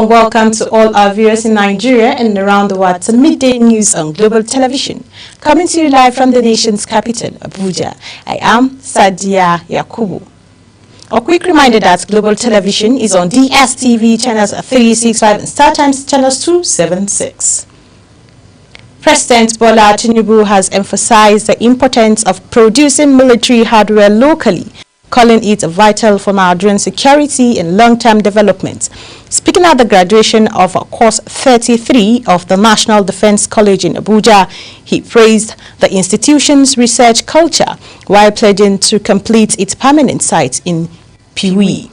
warm welcome to all our viewers in Nigeria and around the world to Midday News on Global Television. Coming to you live from the nation's capital, Abuja. I am Sadia Yakubu. A quick reminder that Global Television is on DSTV channels 365 and StarTimes channels 276. President Bola Tinubu has emphasized the importance of producing military hardware locally, calling it vital for Nigerian security and long-term development. Speaking at the graduation of Course 33 of the National Defense College in Abuja, he praised the institution's research culture while pledging to complete its permanent site in Piwi.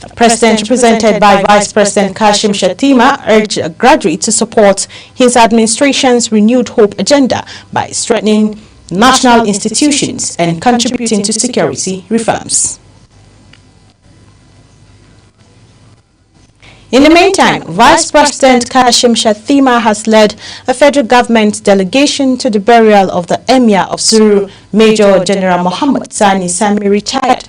The president, represented by Vice President Kashim Shettima, urged graduates to support his administration's renewed hope agenda by strengthening national institutions and contributing to security reforms. In the meantime, Vice President Kashim Shettima has led a federal government delegation to the burial of the Emir of Zuru, Major General Muhammad Sani Sami retired,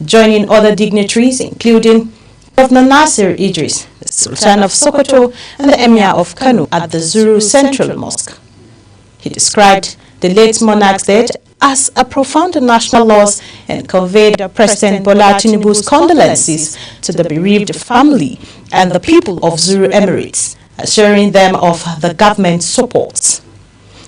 joining other dignitaries including Governor Nasir Idris, the Sultan of Sokoto, and the Emir of Kano at the Zuru Central Mosque. He described the late monarch's death as a profound national loss and conveyed President Bola Tinubu's condolences to the bereaved family and the people of Zuru Emirates, assuring them of the government's support.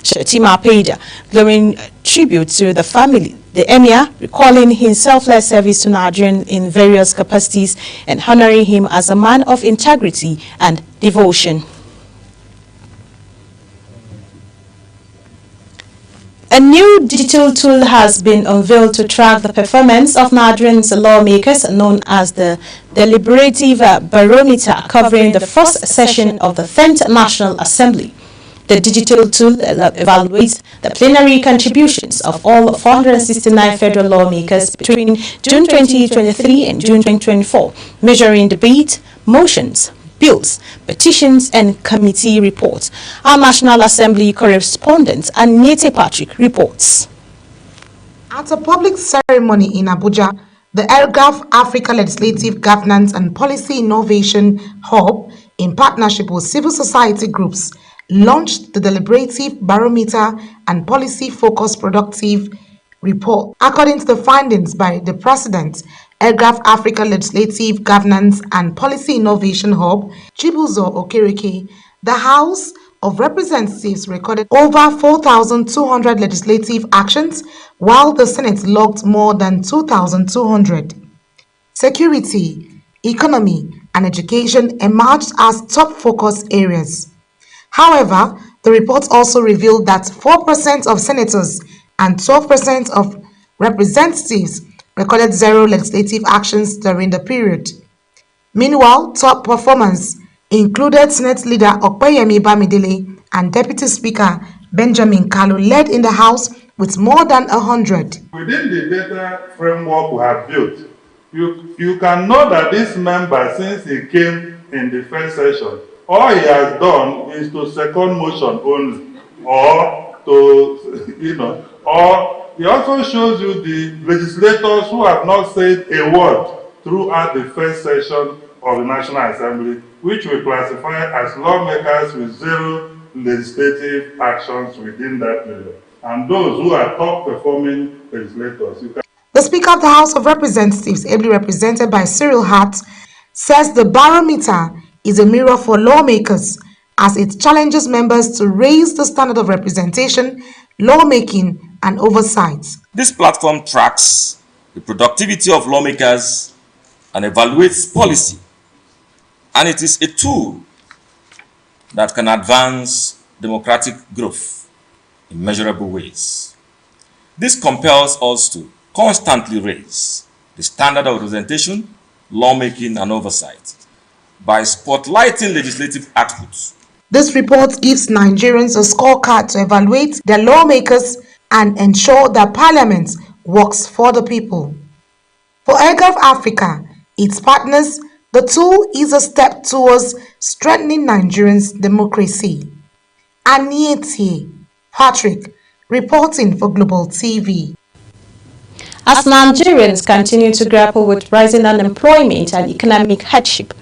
Shettima paid glowing tribute to the family, the Emir, recalling his selfless service to Nigeria in various capacities and honoring him as a man of integrity and devotion. A new digital tool has been unveiled to track the performance of Nigerian lawmakers, known as the Deliberative Barometer, covering the first session of the 10th National Assembly. The digital tool evaluates the plenary contributions of all 469 federal lawmakers between June 2023 and June 2024, measuring debate, motions, bills, petitions, and committee reports. Our National Assembly correspondent Anita Patrick reports. At a public ceremony in Abuja, the ELGAF Africa Legislative Governance and Policy Innovation Hub, in partnership with civil society groups, launched the Deliberative Barometer and Policy Focus Productive Report. According to the findings by the President, ELGAF Africa Legislative Governance and Policy Innovation Hub, Chibuzo Okereke, the House of Representatives recorded over 4,200 legislative actions, while the Senate logged more than 2,200. Security, economy, and education emerged as top focus areas. However, the report also revealed that 4% of senators and 12% of representatives recorded zero legislative actions during the period. Meanwhile, top performance included Senate Leader Okpeyemi Bamidele and Deputy Speaker Benjamin Kalu, led in the House with more than 100. Within the data framework we have built, you can know that this member, since he came in the first session, all he has done is to second motion only, or to, or he also shows you the legislators who have not said a word throughout the first session of the National Assembly, which we classify as lawmakers with zero legislative actions within that period. And those who are top performing legislators. The Speaker of the House of Representatives, ably represented by Cyril Hart, says the barometer is a mirror for lawmakers as it challenges members to raise the standard of representation, lawmaking, and oversight. This platform tracks the productivity of lawmakers and evaluates policy, and it is a tool that can advance democratic growth in measurable ways. This compels us to constantly raise the standard of representation, lawmaking, and oversight by spotlighting legislative outputs. This report gives Nigerians a scorecard to evaluate their lawmakers and ensure that Parliament works for the people. For ELGAF Africa, its partners, the tool is a step towards strengthening Nigerians' democracy. Anita Patrick, reporting for Global TV. As Nigerians continue to grapple with rising unemployment and economic hardship,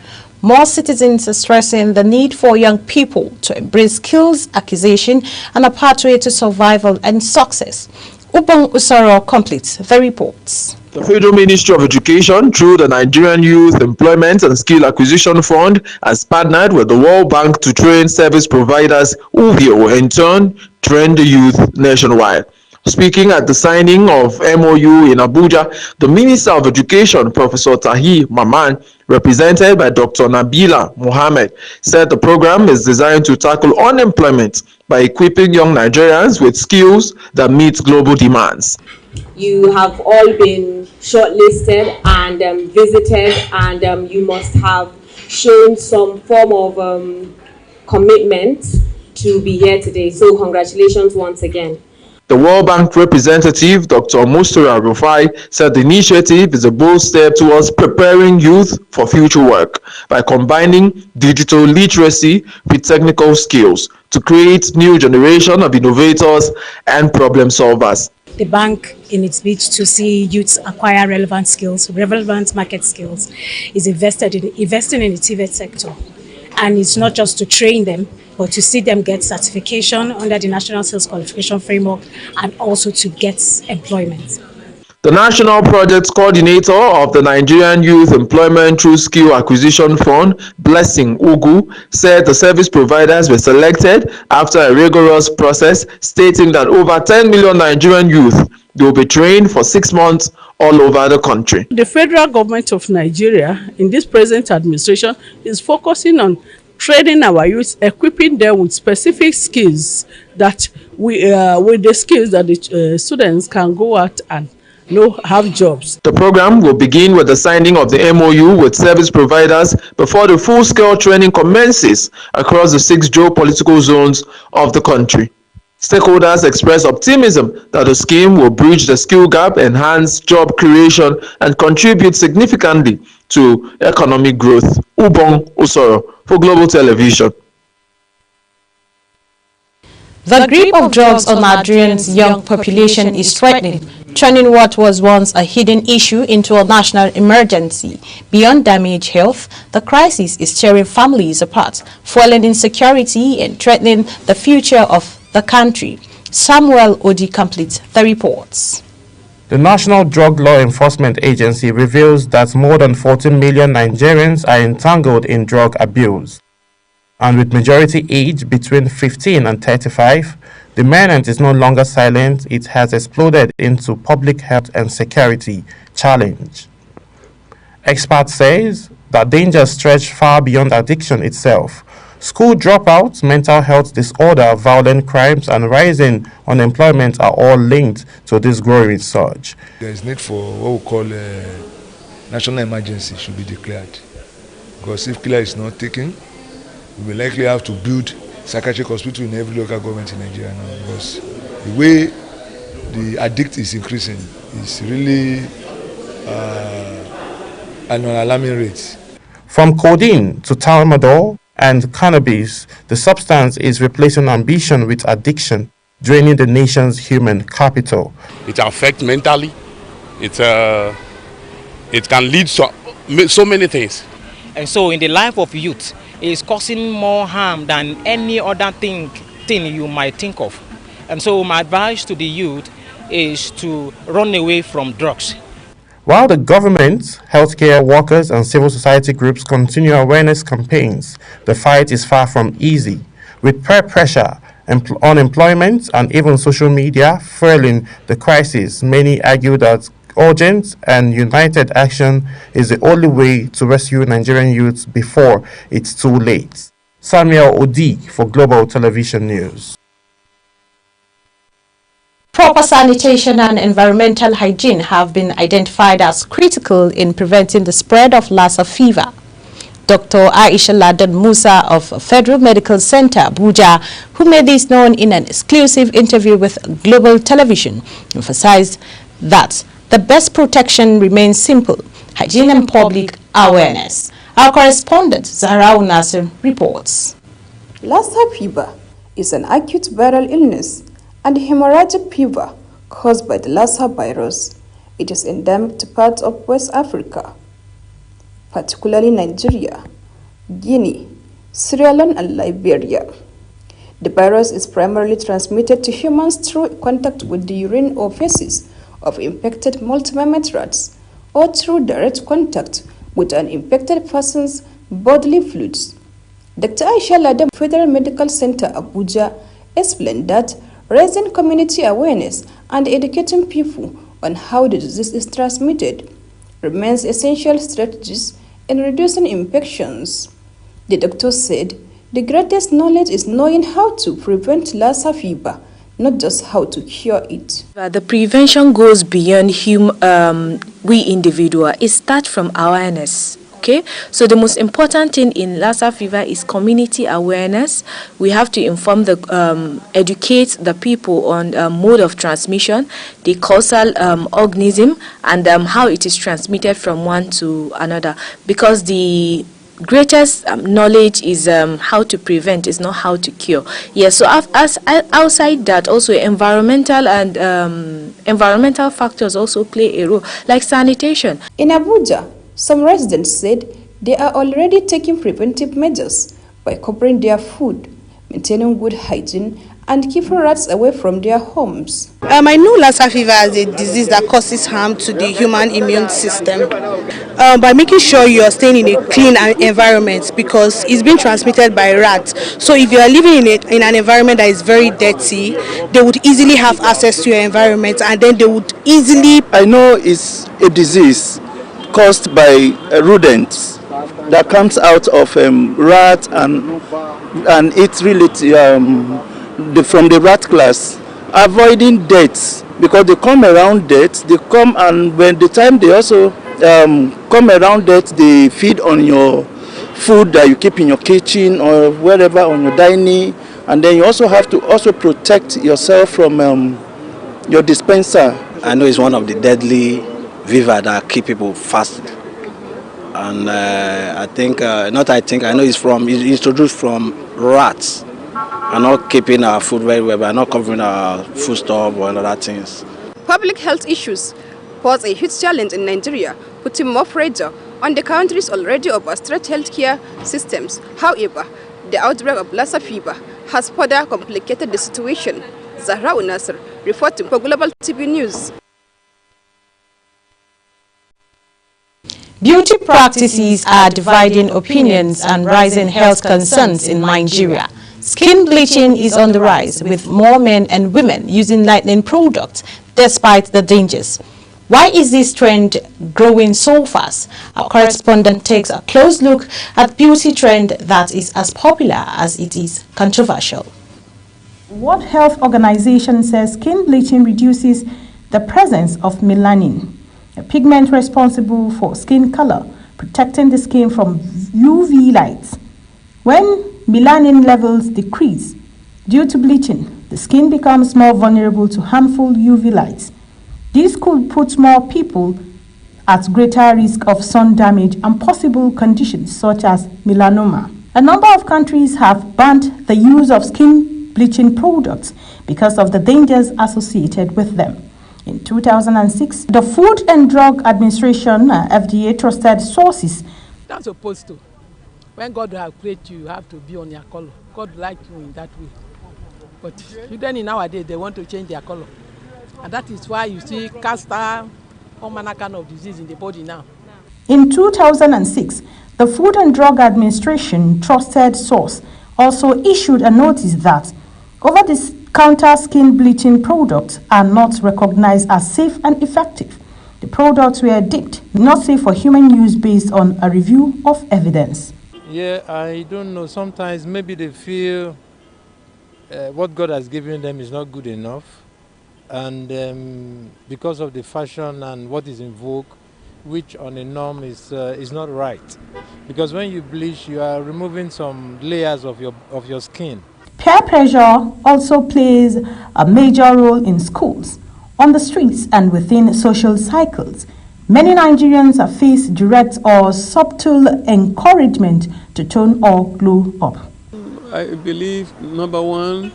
More citizens are stressing the need for young people to embrace skills acquisition and a pathway to survival and success. Ubong Usoro completes the reports. The Federal Ministry of Education, through the Nigerian Youth Employment and Skill Acquisition Fund, has partnered with the World Bank to train service providers who will, in turn, train the youth nationwide. Speaking at the signing of MOU in Abuja, the Minister of Education, Professor Tahir Maman, represented by Dr. Nabila Mohammed, said the program is designed to tackle unemployment by equipping young Nigerians with skills that meet global demands. You have all been shortlisted and visited, and you must have shown some form of commitment to be here today. So congratulations once again. The World Bank representative, Dr. Mustara Rufai, said the initiative is a bold step towards preparing youth for future work by combining digital literacy with technical skills to create new generation of innovators and problem solvers. The bank, in its bid to see youths acquire relevant skills, relevant market skills, is investing in the TVET sector. And it's not just to train them, but to see them get certification under the National Skills Qualification Framework and also to get employment. The National Project Coordinator of the Nigerian Youth Employment Through Skill Acquisition Fund, Blessing Ugu, said the service providers were selected after a rigorous process, stating that over 10 million Nigerian youth will be trained for 6 months all over the country. The federal government of Nigeria, in this present administration, is focusing on training our youth, equipping them with specific skills that with the skills that the students can go out and have jobs. The program will begin with the signing of the MOU with service providers before the full-scale training commences across the 6 geopolitical zones of the country. Stakeholders express optimism that the scheme will bridge the skill gap, enhance job creation, and contribute significantly to economic growth. Ubong Usoro for Global Television. The grip of drugs on Nigerians' young population is threatening, turning what was once a hidden issue into a national emergency. Beyond damaged health, the crisis is tearing families apart, fueling insecurity and threatening the future of the country. Samuel Odi completes the reports. The National Drug Law Enforcement Agency reveals that more than 14 million Nigerians are entangled in drug abuse. And with majority age between 15 and 35, the menace is no longer silent. It has exploded into public health and security challenge. Experts say that dangers stretch far beyond addiction itself. School dropouts, mental health disorder, violent crimes, and rising unemployment are all linked to this growing surge. There is need for what we call a national emergency should be declared. Because if care is not taken, we will likely have to build psychiatric hospital in every local government in Nigeria now, because the way the addict is increasing is really an alarming rate. From codeine to tramadol and cannabis, the substance is replacing ambition with addiction, draining the nation's human capital. It affects mentally. It can lead so many things. And so in the life of youth, it is causing more harm than any other thing you might think of. And so my advice to the youth is to run away from drugs. While the government, healthcare workers, and civil society groups continue awareness campaigns, the fight is far from easy. With peer pressure, unemployment, and even social media fueling the crisis, many argue that urgent and united action is the only way to rescue Nigerian youths before it's too late. Samuel Odi for Global Television News. Proper sanitation and environmental hygiene have been identified as critical in preventing the spread of Lassa fever. Dr. Aisha Ladan Musa of Federal Medical Center, Abuja, who made this known in an exclusive interview with Global Television, emphasized that the best protection remains simple: hygiene and public awareness. Our correspondent, Zahra Nasir, reports. Lassa fever is an acute viral illness and hemorrhagic fever caused by the Lassa virus. It is endemic to parts of West Africa, particularly Nigeria, Guinea, Sierra Leone, and Liberia. The virus is primarily transmitted to humans through contact with the urine or feces of infected multi-mammat rats or through direct contact with an infected person's bodily fluids. Dr. Aisha Ladam, Federal Medical Center, Abuja, explained that raising community awareness and educating people on how the disease is transmitted remains essential strategies in reducing infections. The doctor said the greatest knowledge is knowing how to prevent Lassa fever, not just how to cure it. The prevention goes beyond we individual. It starts from awareness. Okay, so the most important thing in Lassa fever is community awareness. We have to inform educate the people on mode of transmission, the causal organism, and how it is transmitted from one to another. Because the greatest knowledge is how to prevent, is not how to cure. Yes, so as outside that, also environmental and environmental factors also play a role, like sanitation. In Abuja, some residents said they are already taking preventive measures by covering their food, maintaining good hygiene, and keeping rats away from their homes. I know Lassa fever as a disease that causes harm to the human immune system. By making sure you are staying in a clean environment, because it's being transmitted by rats. So if you are living in an environment that is very dirty, they would easily have access to your environment, and then they would easily... I know it's a disease caused by rodents that comes out of rat and it's really from the rat class. Avoiding deaths, because they come around deaths, they come, and when the time they also come around deaths, they feed on your food that you keep in your kitchen or wherever on your dining, and then you also have to also protect yourself from your dispenser. I know it's one of the deadly fever that keep people fast, and I know it's introduced from rats, and not keeping our food very well, by not covering our food store or other things. Public health issues pose a huge challenge in Nigeria, putting more pressure on the country's already overstretched healthcare systems. However, the outbreak of Lassa fever has further complicated the situation. Zahra Unasir, reporting for Global TV News. Beauty practices are dividing opinions and rising health concerns in Nigeria. Skin bleaching is on the rise, with more men and women using lightening products despite the dangers. Why is this trend growing so fast? Our correspondent takes a close look at beauty trend that is as popular as it is controversial. World Health Organization says skin bleaching reduces the presence of melanin, a pigment responsible for skin color, protecting the skin from UV lights. When melanin levels decrease due to bleaching, the skin becomes more vulnerable to harmful UV lights. This could put more people at greater risk of sun damage and possible conditions such as melanoma. A number of countries have banned the use of skin bleaching products because of the dangers associated with them. In 2006, the Food and Drug Administration, FDA, trusted sources. That's supposed to. When God has created you, you have to be on your color. God likes you in that way. But children nowadays, they want to change their color. And that is why you see cancer, all manner kind of disease in the body now. In 2006, the Food and Drug Administration trusted source also issued a notice that over-the-counter skin bleaching products are not recognized as safe and effective. The products were deemed not safe for human use based on a review of evidence. Yeah, I don't know. Sometimes maybe they feel what God has given them is not good enough. And because of the fashion and what is in vogue, which on a norm is not right. Because when you bleach, you are removing some layers of your skin. Peer pressure also plays a major role in schools, on the streets, and within social cycles. Many Nigerians have faced direct or subtle encouragement to tone or glow up. I believe, number one,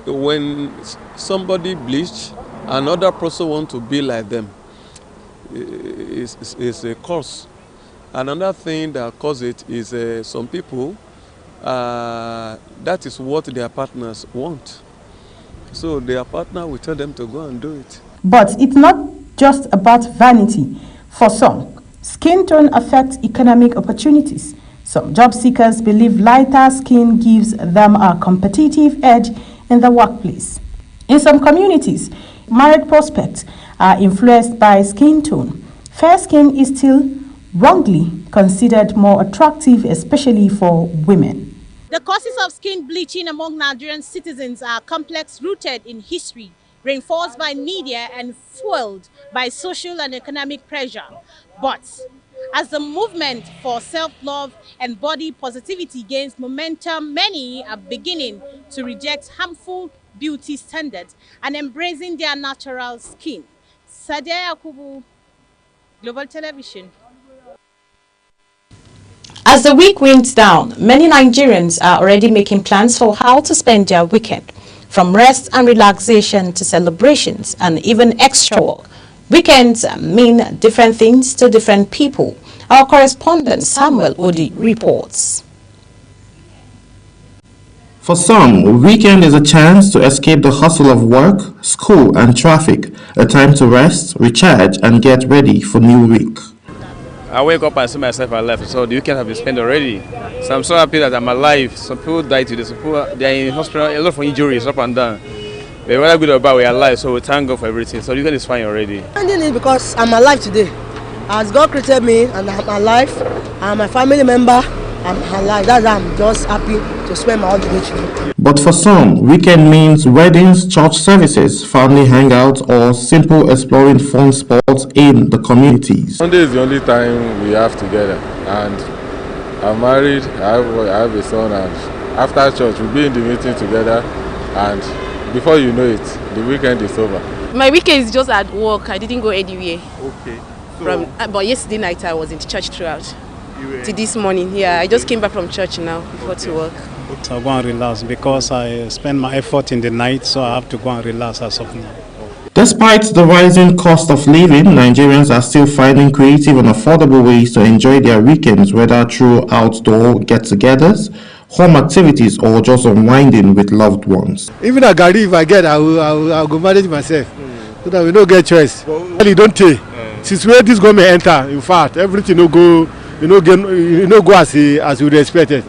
when somebody bleach, another person wants to be like them. It's a curse. Another thing that causes it is some people, that is what their partners want. So their partner will tell them to go and do it. But it's not just about vanity. For some, skin tone affects economic opportunities. Some job seekers believe lighter skin gives them a competitive edge in the workplace. In some communities, marriage prospects are influenced by skin tone. Fair skin is still wrongly considered more attractive, especially for women. The causes of skin bleaching among Nigerian citizens are complex, rooted in history, reinforced by media and fueled by social and economic pressure. But as the movement for self-love and body positivity gains momentum, many are beginning to reject harmful beauty standards and embracing their natural skin. Sadia Yakubu, Global Television. As the week winds down, many Nigerians are already making plans for how to spend their weekend. From rest and relaxation to celebrations and even extra work, weekends mean different things to different people. Our correspondent Samuel Odi reports. For some, weekend is a chance to escape the hustle of work, school and traffic, a time to rest, recharge and get ready for new week. I wake up and see myself alive, so the weekend has been spent already. So I'm so happy that I'm alive. Some people died today, some people they are in hospital, a lot of injuries up and down. But whether good or bad, we're alive, so we thank God for everything. So the weekend is fine already. Finding it because I'm alive today. As God created me and I'm alive, I'm a family member, I'm alive. That's why I'm just happy to spend my holiday today. But for some, weekend means weddings, church services, family hangouts, or simple exploring fun spots in the communities. Sunday is the only time we have together, and I'm married, I have a son, and after church we'll be in the meeting together, and before you know it, the weekend is over. My weekend is just at work. I didn't go anywhere. Okay. So but yesterday night I was in the church throughout. Till this morning, yeah. I just came back from church now before to work. So I go and relax because I spend my effort in the night, so I have to go and relax as of now. Despite the rising cost of living, Nigerians are still finding creative and affordable ways to enjoy their weekends, whether through outdoor get-togethers, home activities, or just unwinding with loved ones. Even a gari, if I get, I'll go manage myself, so that we don't get choice. Well, don't take. Since where this government enter, in fact, everything will go. Go as we expected.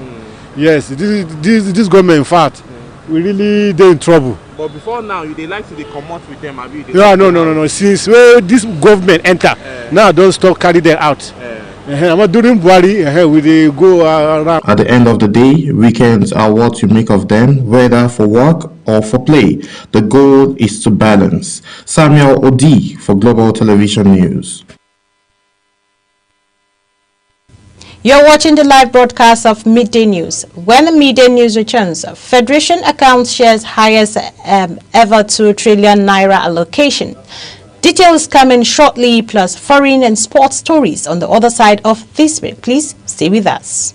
Yes, this government, in fact, we really they're in trouble. But before now, they like to come out with them. No. Since where this government enter, now don't stop carry them out. I'm doing Buhari, we go around. At the end of the day, weekends are what you make of them, whether for work or for play. The goal is to balance. Samuel Odi for Global Television News. You're watching the live broadcast of Midday News. When the Midday News returns, Federation account shares highest ever 2 trillion naira allocation. Details coming shortly, plus foreign and sports stories on the other side of this break. Please stay with us.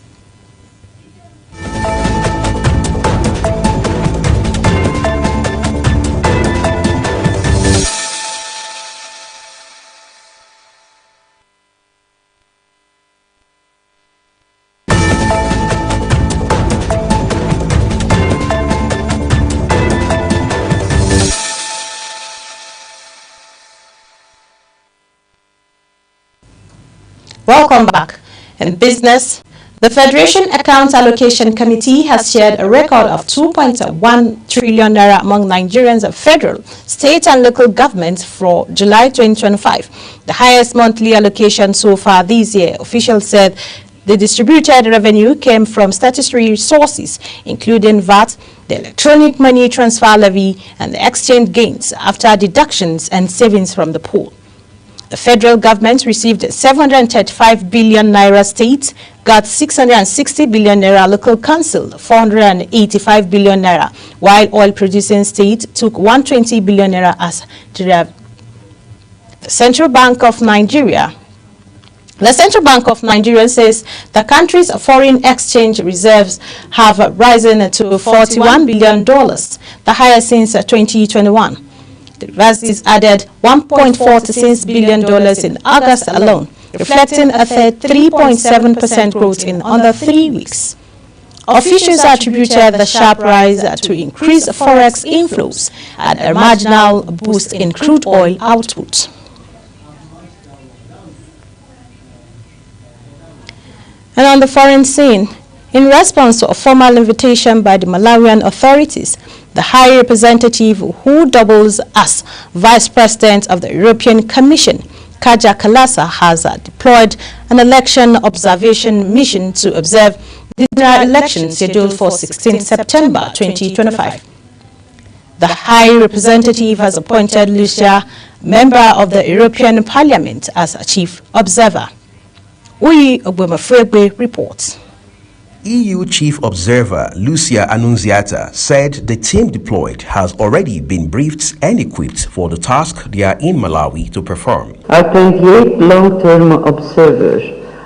Welcome back. In business, the Federation Accounts Allocation Committee has shared a record of 2.1 trillion naira among Nigerians of federal, state and local governments for July 2025, the highest monthly allocation so far this year. Officials said the distributed revenue came from statutory sources, including VAT, the electronic money transfer levy, and the exchange gains after deductions and savings from the pool. The federal government received 735 billion naira state, got 660 billion naira local council, 485 billion naira, while oil producing state took 120 billion naira as derived. The Central Bank of Nigeria says the country's foreign exchange reserves have risen to $41 billion, the highest since 2021. The reserves added $1.46 billion in August alone. reflecting a 3.7% growth in under 3 weeks. Officials attributed the sharp rise to increased forex inflows and a marginal boost in crude oil output. And on the foreign scene, in response to a formal invitation by the Malawian authorities, the High Representative, who doubles as Vice President of the European Commission, Kaja Kalasa, has deployed an election observation mission to observe the general election scheduled for 16 September 2025. The High Representative has appointed Lucia, member of the European Parliament, as a chief observer. Uyi Ogbemafregbe reports. EU Chief Observer Lucia Annunziata said the team deployed has already been briefed and equipped for the task they are in Malawi to perform. Our 28 long-term observers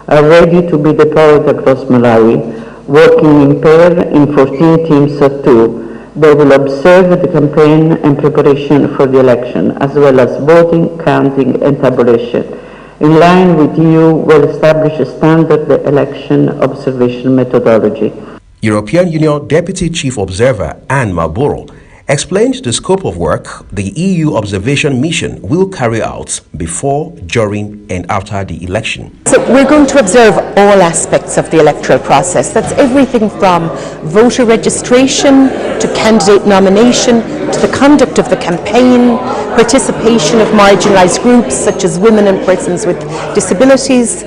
are ready to be deployed across Malawi, working in pair in 14 teams of 2. They will observe the campaign and preparation for the election, as well as voting, counting and tabulation, in line with EU well-established standard election observation methodology. European Union Deputy Chief Observer Anne Maboro explained the scope of work the EU observation mission will carry out before, during and after the election. So we're going to observe all aspects of the electoral process. That's everything from voter registration to candidate nomination to the conduct of the campaign, participation of marginalized groups such as women and persons with disabilities,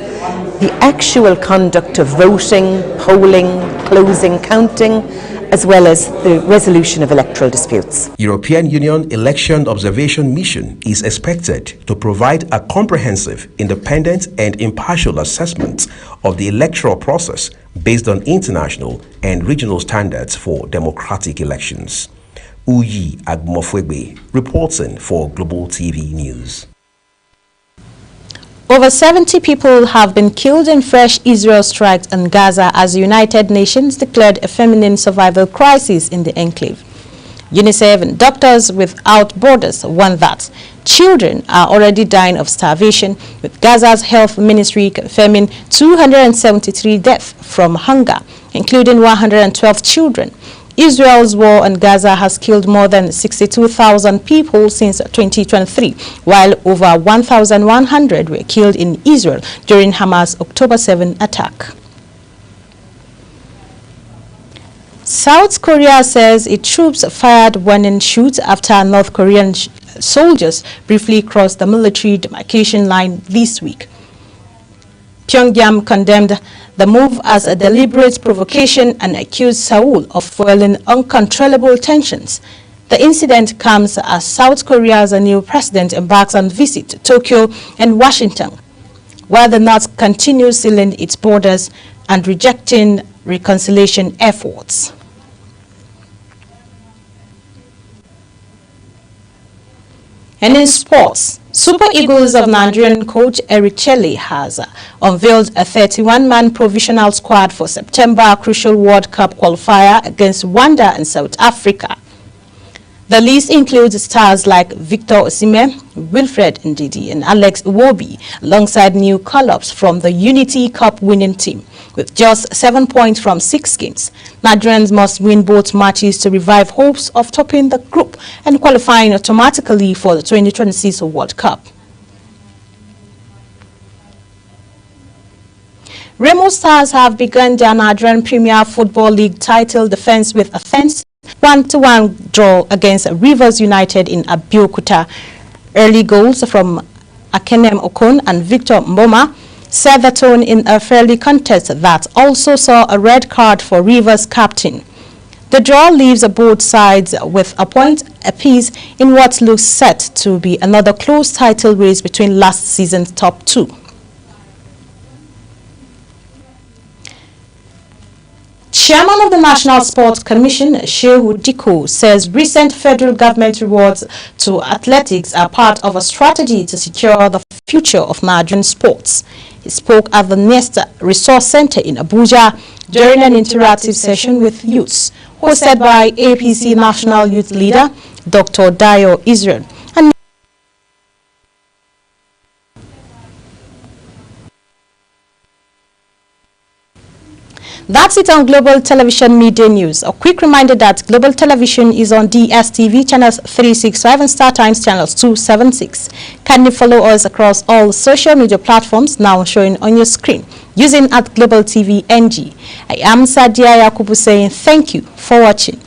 the actual conduct of voting, polling, closing, counting, as well as the resolution of electoral disputes. European Union Election Observation Mission is expected to provide a comprehensive, independent and impartial assessment of the electoral process based on international and regional standards for democratic elections. Uyi Agmofwegbe reporting for Global TV News. Over 70 people have been killed in fresh Israel strikes in Gaza as the United Nations declared a feminine survival crisis in the enclave. UNICEF and Doctors Without Borders warn that children are already dying of starvation, with Gaza's health ministry confirming 273 deaths from hunger, including 112 children. Israel's war on Gaza has killed more than 62,000 people since 2023, while over 1,100 were killed in Israel during Hamas' October 7 attack. South Korea says its troops fired warning shots after North Korean soldiers briefly crossed the military demarcation line this week. Pyongyang condemned the move as a deliberate provocation and accused Seoul of fueling uncontrollable tensions. The incident comes as South Korea's new president embarks on visit to Tokyo and Washington, while the North continues sealing its borders and rejecting reconciliation efforts. And in sports, Super Eagles of Nigerian coach Eric Chelle has unveiled a 31-man provisional squad for September crucial World Cup qualifier against Rwanda and South Africa. The list includes stars like Victor Osimhen, Wilfred Ndidi and Alex Iwobi, alongside new call-ups from the Unity Cup winning team. With just 7 points from 6 games, Nigerians must win both matches to revive hopes of topping the group and qualifying automatically for the 2026 World Cup. Remo Stars have begun their Nigerian Premier Football League title defense with a 1-1 draw against Rivers United in Abeokuta. Early goals from Akenem Okon and Victor Mboma set the tone in a friendly contest that also saw a red card for Rivers captain. The draw leaves both sides with a point apiece in what looks set to be another close title race between last season's top two. Chairman of the National Sports Commission, Shehu Diko, says recent federal government rewards to athletics are part of a strategy to secure the future of Nigerian sports. He spoke at the Nest Resource Center in Abuja during an interactive session with youths, hosted by APC National Youth Leader, Dr. Dayo Israel. That's it on Global Television Media News. A quick reminder that Global Television is on DSTV channels 365 and StarTimes channels 276. Kindly follow us across all social media platforms now showing on your screen using @Global TV NG. I am Sadia Yakubu saying thank you for watching.